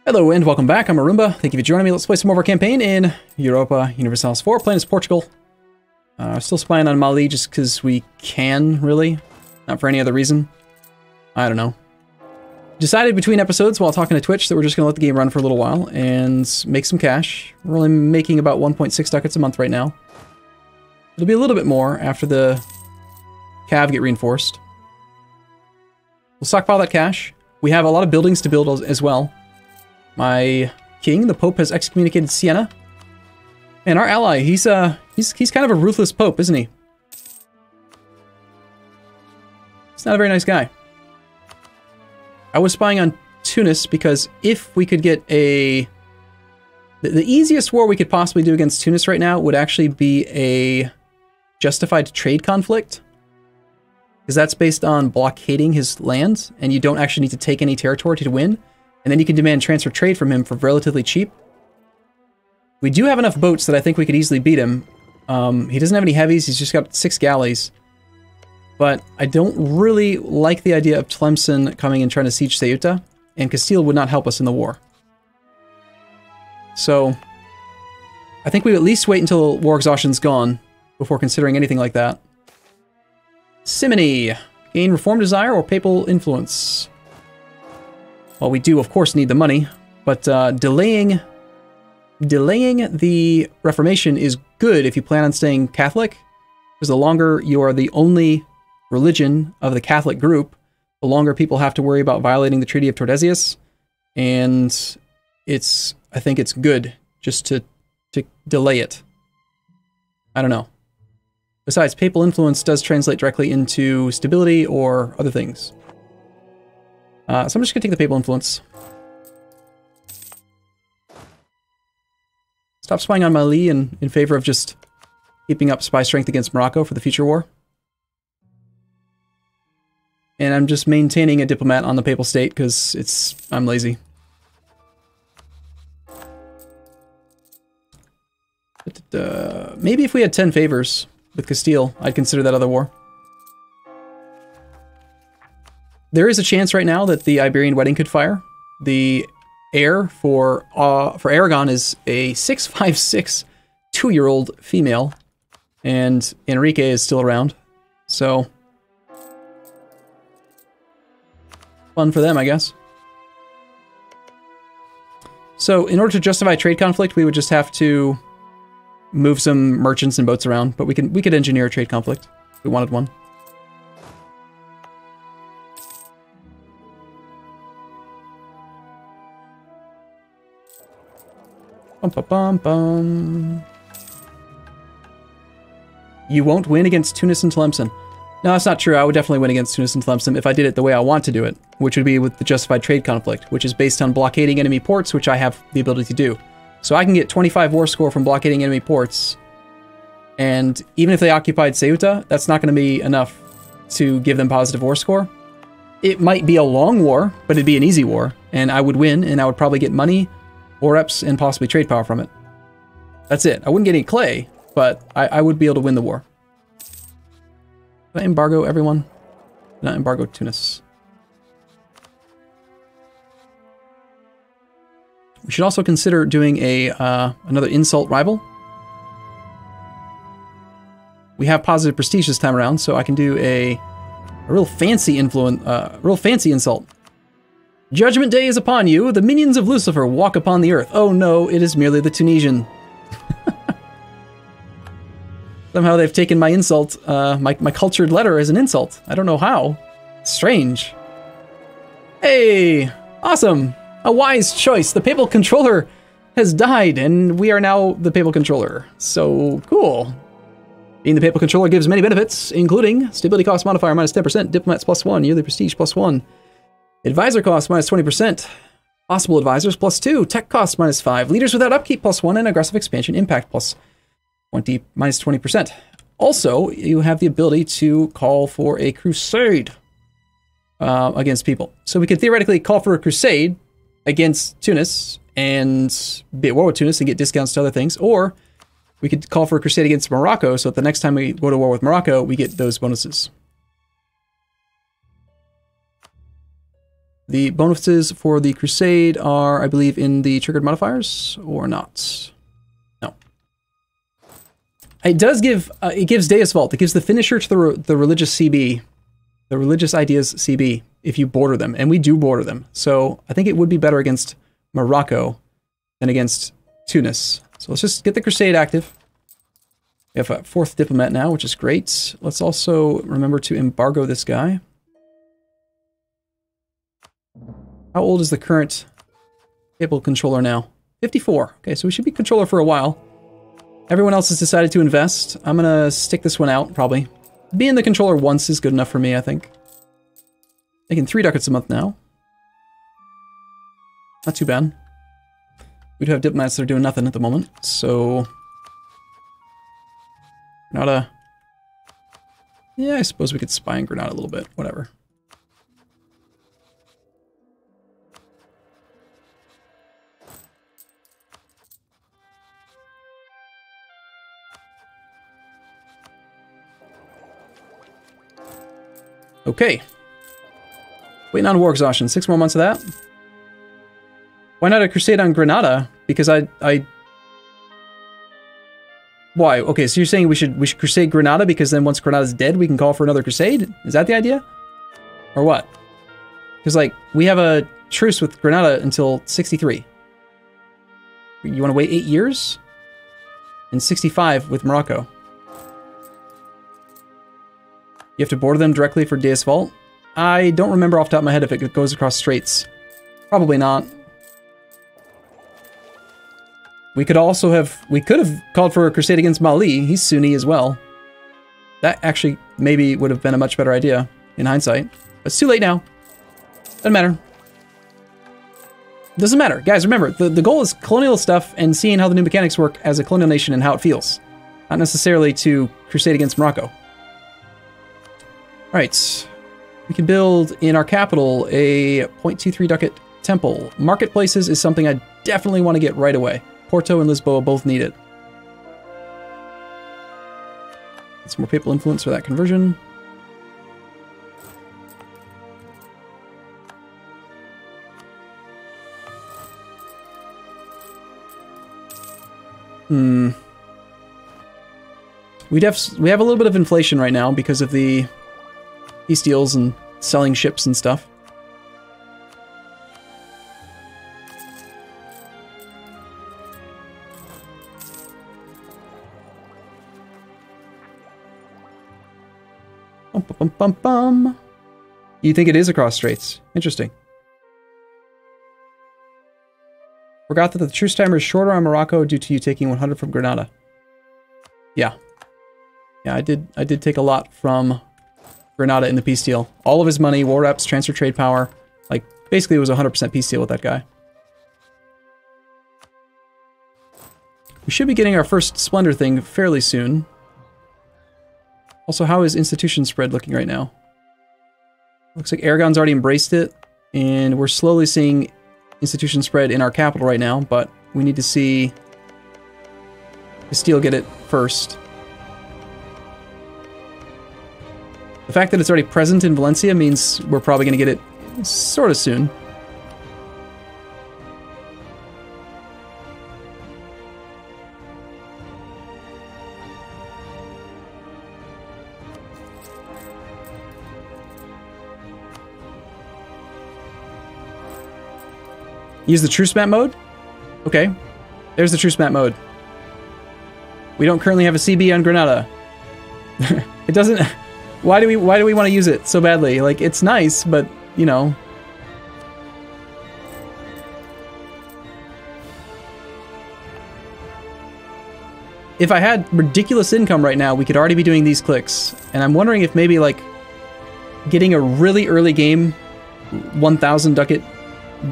Hello and welcome back, I'm Arumba. Thank you for joining me. Let's play some more of our campaign in Europa Universalis IV. Playing as Portugal. Still spying on Mali just because we can, really. Not for any other reason. I don't know. Decided between episodes while talking to Twitch that we're just going to let the game run for a little while and make some cash. We're only making about 1.6 ducats a month right now. It'll be a little bit more after the cav get reinforced. We'll stockpile that cash. We have a lot of buildings to build as well. My king, the Pope, has excommunicated Siena. And our ally, he's kind of a ruthless Pope, isn't he? He's not a very nice guy. I was spying on Tunis because if we could get a... The easiest war we could possibly do against Tunis right now would actually be a justified trade conflict. Because that's based on blockading his land, and you don't actually need to take any territory to win. And then you can demand transfer trade from him for relatively cheap. We do have enough boats that I think we could easily beat him. He doesn't have any heavies, he's just got 6 galleys. But I don't really like the idea of Tlemcen coming and trying to siege Ceuta, and Castile would not help us in the war. So, I think we at least wait until war exhaustion's gone before considering anything like that. Simony. Gain reform desire or papal influence? Well, we do, of course, need the money, but delaying the Reformation is good if you plan on staying Catholic, because the longer you are the only religion of the Catholic group, the longer people have to worry about violating the Treaty of Tordesillas, and I think it's good just to delay it. I don't know. Besides, papal influence does translate directly into stability or other things. So I'm just going to take the papal influence. Stop spying on Mali in favor of just keeping up spy strength against Morocco for the future war. And I'm just maintaining a diplomat on the papal state because I'm lazy. But, maybe if we had 10 favors with Castile, I'd consider that other war. There is a chance right now that the Iberian wedding could fire. The heir for Aragon is a 6'5" 2-year-old female, and Enrique is still around. So, fun for them, I guess. So, in order to justify trade conflict, we would just have to move some merchants and boats around, but we could engineer a trade conflict if we wanted one. You won't win against Tunis and Tlemcen. No, that's not true. I would definitely win against Tunis and Tlemcen if I did it the way I want to do it, which would be with the justified trade conflict, which is based on blockading enemy ports, which I have the ability to do. So I can get 25 war score from blockading enemy ports, and even if they occupied Ceuta, that's not going to be enough to give them positive war score. It might be a long war, but it'd be an easy war, and I would win, and I would probably get money, war reps, and possibly trade power from it. That's it. I wouldn't get any clay, but I would be able to win the war. Did I embargo everyone? Did not embargo Tunis. We should also consider doing another insult rival. We have positive prestige this time around, so I can do a real fancy insult. Judgment Day is upon you. The minions of Lucifer walk upon the earth. Oh no, it is merely the Tunisian. Somehow they've taken my insult, my cultured letter as an insult. I don't know how. Strange. Hey, awesome. A wise choice. The papal controller has died, and we are now the papal controller. So cool. Being the papal controller gives many benefits, including stability cost modifier minus 10%, diplomats +1, yearly prestige +1, advisor cost minus 20%, possible advisors +2, tech cost -5, leaders without upkeep +1, and aggressive expansion impact minus 20%. Also, you have the ability to call for a crusade against people. So we could theoretically call for a crusade against Tunis and be at war with Tunis and get discounts to other things, or we could call for a crusade against Morocco so that the next time we go to war with Morocco, we get those bonuses. The bonuses for the Crusade are, I believe, in the triggered modifiers, or not? No. It does give, it gives Deus Vult. It gives the finisher to the religious CB, the religious ideas CB, if you border them, and we do border them. So I think it would be better against Morocco than against Tunis. So let's just get the Crusade active. We have a 4th diplomat now, which is great. Let's also remember to embargo this guy. How old is the current papal controller now? 54. Okay, so we should be controller for a while. Everyone else has decided to invest. I'm gonna stick this one out, probably. Being the controller once is good enough for me, I think. Making 3 ducats a month now. Not too bad. We do have diplomats that are doing nothing at the moment, so... Granada. Yeah, I suppose we could spy in Granada a little bit. Whatever. Okay. Waiting on war exhaustion. 6 more months of that. Why not a crusade on Granada? Because Why? Okay, so you're saying we should crusade Granada because then once Granada's dead, we can call for another crusade? Is that the idea? Or what? Because, like, we have a truce with Granada until 63. You want to wait 8 years? And 65 with Morocco. You have to border them directly for Deus Vult? I don't remember off the top of my head if it goes across straits. Probably not. We could have called for a crusade against Mali. He's Sunni as well. That actually maybe would have been a much better idea in hindsight. But it's too late now. Doesn't matter. Doesn't matter. Guys, remember, the goal is colonial stuff and seeing how the new mechanics work as a colonial nation and how it feels. Not necessarily to crusade against Morocco. Alright. We can build in our capital a 0.23 ducat temple. Marketplaces is something I definitely want to get right away. Porto and Lisboa both need it. Get some more papal influence for that conversion. We have a little bit of inflation right now because of the peace deals and selling ships and stuff. Bum, bum, bum. You think it is across straits? Interesting. Forgot that the truce timer is shorter on Morocco due to you taking 100 from Granada. Yeah. Yeah, I did take a lot from Granada in the peace deal. All of his money, war reps, transfer trade power. Like, basically it was a 100% peace deal with that guy. We should be getting our first Splendor thing fairly soon. Also, how is institution spread looking right now? Looks like Aragon's already embraced it, and we're slowly seeing institution spread in our capital right now, but we need to see Castile get it first. The fact that it's already present in Valencia means we're probably going to get it sort of soon. Use the truce map mode? Okay. There's the truce map mode. We don't currently have a CB on Granada. It doesn't... Why do we want to use it so badly? Like, it's nice, but, you know... If I had ridiculous income right now, we could already be doing these clicks. And I'm wondering if maybe, like, getting a really early game 1,000 ducat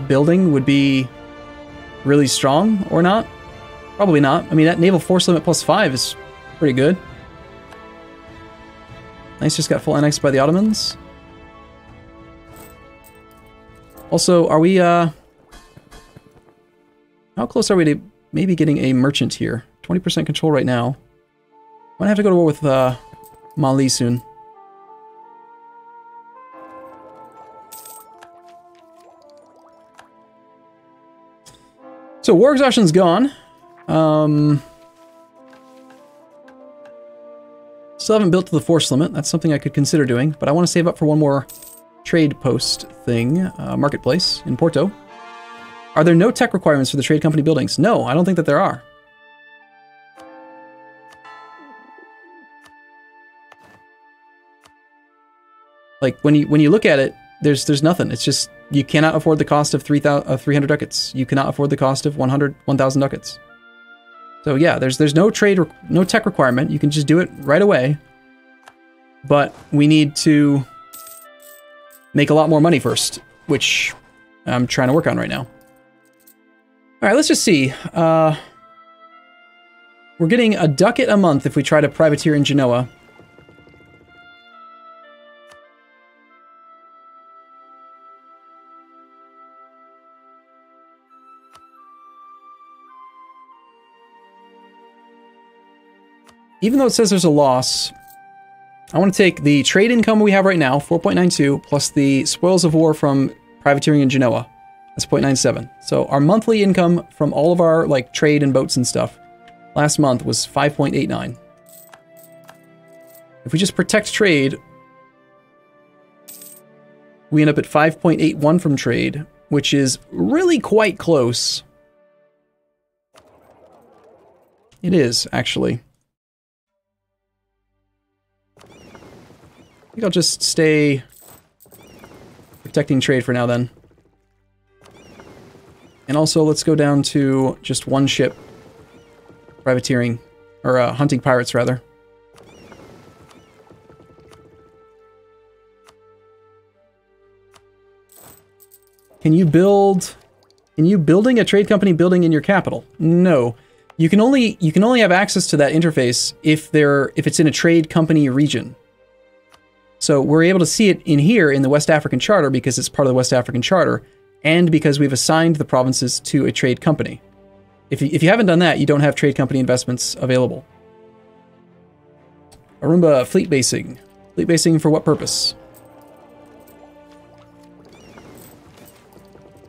building would be really strong or not. Probably not. I mean, that naval force limit +5 is pretty good. Nice, just got full annexed by the Ottomans. Also, are we, how close are we to maybe getting a merchant here? 20% control right now. Might have to go to war with, Mali soon. So war exhaustion's gone. Still haven't built to the force limit. That's something I could consider doing, but I want to save up for one more trade post thing, marketplace in Porto. Are there no tech requirements for the trade company buildings? No, I don't think that there are. Like when you look at it, there's nothing. It's just you cannot afford the cost of 300 ducats. You cannot afford the cost of 1,000 ducats. So yeah, there's no tech requirement. You can just do it right away. But we need to make a lot more money first, which I'm trying to work on right now. All right, let's just see. We're getting a ducat a month if we try to privateer in Genoa. Even though it says there's a loss, I want to take the trade income we have right now, 4.92, plus the spoils of war from privateering in Genoa. That's 0.97. So our monthly income from all of our like trade and boats and stuff last month was 5.89. If we just protect trade, we end up at 5.81 from trade, which is really quite close. It is, actually. I think I'll just stay protecting trade for now then. And also let's go down to just one ship privateering, or hunting pirates rather. Building a trade company building in your capital? No. You can only have access to that interface if it's in a trade company region. So we're able to see it in here in the West African Charter because it's part of the West African Charter, and because we've assigned the provinces to a trade company. If you haven't done that, you don't have trade company investments available. Arumba fleet basing. Fleet basing for what purpose?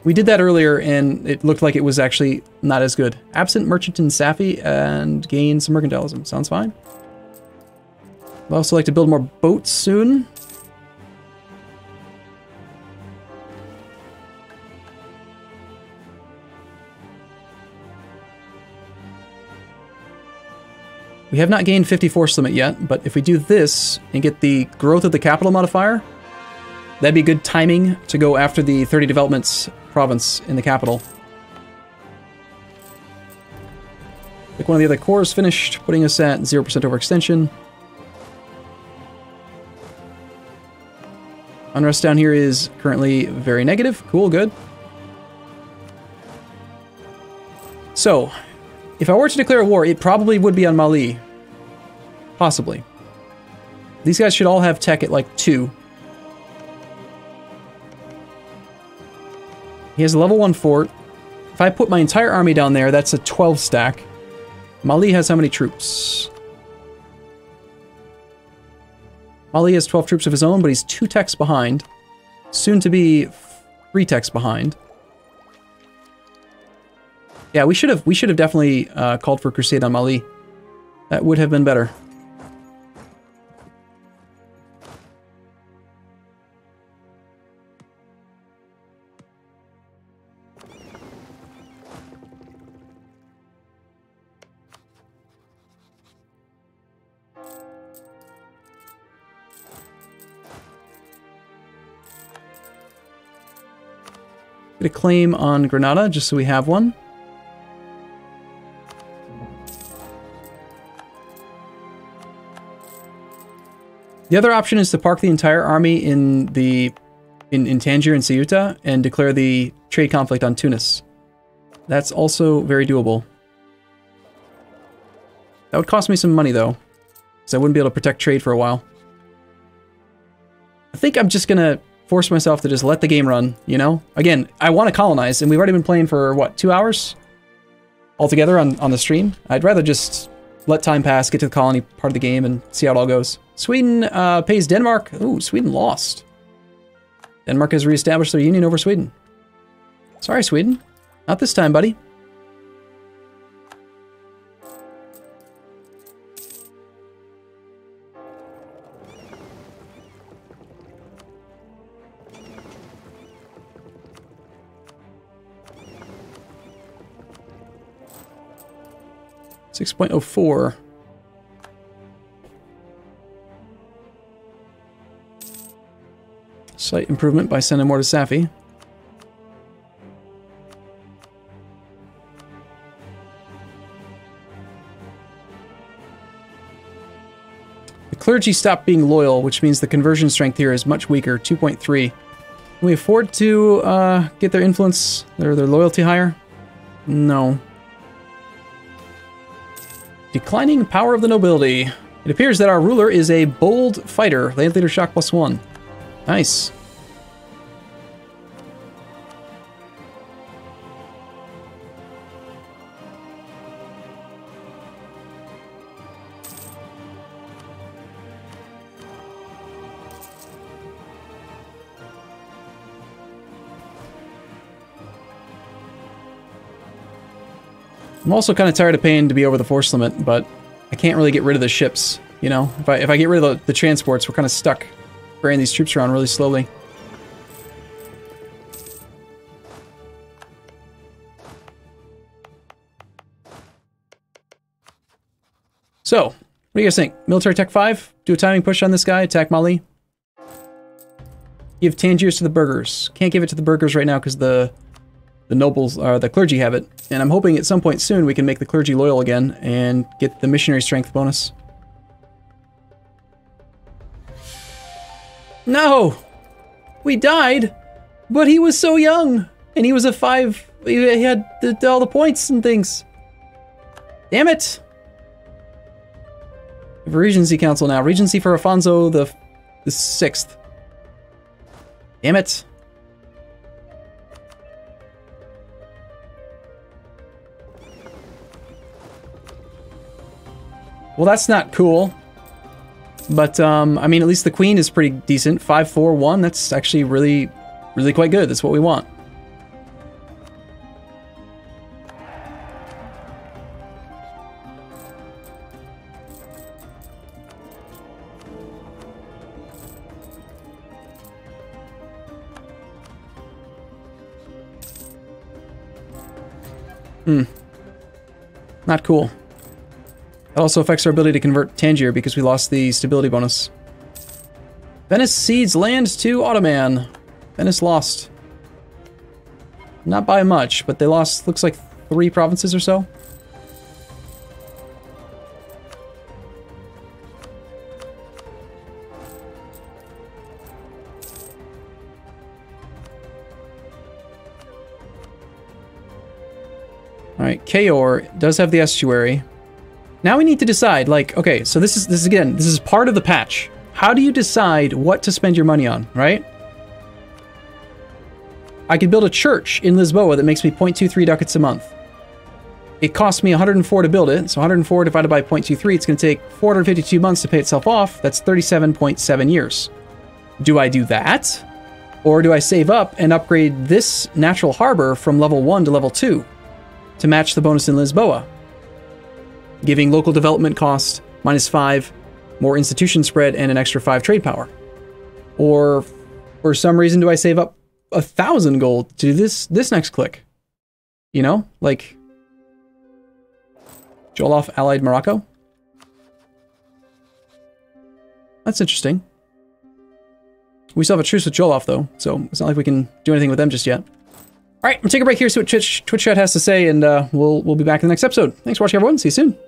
We did that earlier and it looked like it was actually not as good. Absent merchant in Safi and gain some mercantilism. Sounds fine. I'd also like to build more boats soon. We have not gained 50 force limit yet, but if we do this and get the growth of the capital modifier, that'd be good timing to go after the 30 developments province in the capital. Like one of the other cores finished, putting us at 0% overextension. Unrest down here is currently very negative. Cool, good. So, if I were to declare a war, it probably would be on Mali. Possibly. These guys should all have tech at like 2. He has a level 1 fort. If I put my entire army down there, that's a 12 stack. Mali has how many troops? Mali has 12 troops of his own, but he's 2 techs behind. Soon to be 3 techs behind. Yeah, we should have definitely called for a crusade on Mali. That would have been better. Get a claim on Granada, just so we have one. The other option is to park the entire army in Tangier and Ceuta and declare the trade conflict on Tunis. That's also very doable. That would cost me some money though, because I wouldn't be able to protect trade for a while. I think I'm just gonna force myself to just let the game run, you know? Again, I want to colonize, and we've already been playing for, what, 2 hours? Altogether on the stream? I'd rather just let time pass, get to the colony part of the game, and see how it all goes. Sweden pays Denmark. Ooh, Sweden lost. Denmark has reestablished their union over Sweden. Sorry, Sweden. Not this time, buddy. 6.04. Slight improvement by sending more to Safi. The clergy stopped being loyal, which means the conversion strength here is much weaker, 2.3. Can we afford to get their influence, their loyalty higher? No. Declining power of the nobility. It appears that our ruler is a bold fighter. Land leader shock +1. Nice. I'm also kind of tired of paying to be over the force limit, but I can't really get rid of the ships, you know? If I get rid of the transports, we're kind of stuck carrying these troops around really slowly. So, what do you guys think? Military Tech 5? Do a timing push on this guy, attack Mali? Give Tangiers to the burghers. Can't give it to the burghers right now because the nobles, the clergy have it. And I'm hoping at some point soon we can make the clergy loyal again and get the missionary strength bonus. No! We died! But he was so young! And he was a 5... He had all the points and things. Damn it! We have a Regency Council now. Regency for Afonso the 6th. Damn it. Well, that's not cool. But, I mean, at least the Queen is pretty decent. 5-4-1, that's actually really, really quite good. That's what we want. Not cool. It also affects our ability to convert Tangier because we lost the stability bonus. Venice cedes land to Ottoman. Venice lost. Not by much, but they lost, looks like 3 provinces or so. Alright, Kayor does have the estuary. Now we need to decide, like, okay, so this is part of the patch. How do you decide what to spend your money on, right? I could build a church in Lisboa that makes me 0.23 ducats a month. It costs me 104 to build it, so 104 divided by 0.23, it's going to take 452 months to pay itself off. That's 37.7 years. Do I do that? Or do I save up and upgrade this natural harbor from level 1 to level 2 to match the bonus in Lisboa? Giving local development cost -5, more institution spread, and an extra 5 trade power. Or for some reason do I save up 1,000 gold to do this next click? You know, like Jolof allied Morocco. That's interesting. We still have a truce with Jolof though, so it's not like we can do anything with them just yet. All right, I'm gonna take a break here, see what Twitch chat has to say, and we'll be back in the next episode. Thanks for watching, everyone. See you soon.